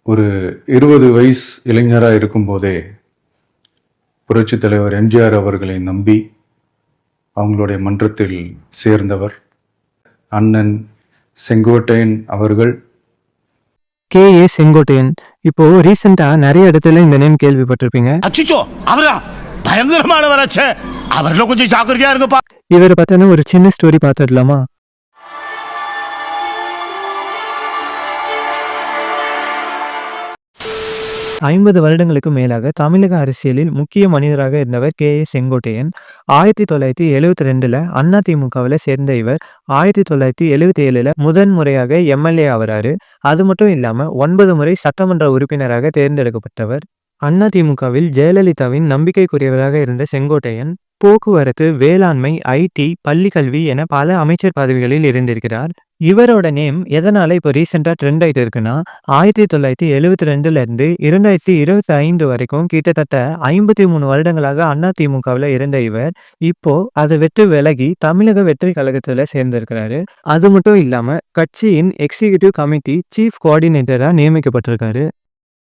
ஒரு 20 வயசு இளைஞராக இருக்கும்போதே புரட்சித் தலைவர் எம்ஜிஆர் அவர்களை நம்பி அவங்களுடைய மன்றத்தில் சேர்ந்தவர் அண்ணன் செங்கோட்டையன் அவர்கள். K.A. செங்கோட்டையன். இப்போ ரீசெண்டா நிறைய இடத்துல இந்த நேம் கேள்விப்பட்டிருப்பீங்க. அச்சோ, அவரா பயங்கரமானவராச்சே. அவர்ல கொஞ்சம் ஜாக்கிரதையா இருங்கப்பா. இவரை பத்தின ஒரு சின்ன ஸ்டோரி பார்த்துடலாமா? 50 வருடங்களுக்கு மேலாக தமிழக அரசியலில் முக்கிய மனிதராக இருந்தவர் K.A. செங்கோட்டையன். 1972ல அதிமுகவில் சேர்ந்த இவர் 1977ல முதன் முறையாக எம்எல்ஏ ஆகிறாரு. அது மட்டும் இல்லாம 9 முறை சட்டமன்ற உறுப்பினராக தேர்ந்தெடுக்கப்பட்டவர். அதிமுகவில் ஜெயலலிதாவின் நம்பிக்கைக்குரியவராக இருந்த செங்கோட்டையன் போக்குவரத்து, வேளாண்மை, ஐடி, பள்ளிக்கல்வி என பல அமைச்சர் பதவிகளில் இருந்திருக்கிறார். இவரோட நேம் எதனால இப்போ ரீசெண்டா ட்ரெண்ட் ஆயிட்டு இருக்குன்னா, 1972ல இருந்து 2025 வரைக்கும் கிட்டத்தட்ட 53 வருடங்களாக அதிமுகவில் இருந்த இவர் இப்போ அதை விட்டு விலகி தமிழக வெற்றி கழகத்துல சேர்ந்திருக்கிறாரு. அது மட்டும் இல்லாம கட்சியின் எக்ஸிகியூட்டிவ் கமிட்டி சீஃப் கோஆர்டினேட்டரா நியமிக்கப்பட்டிருக்காரு.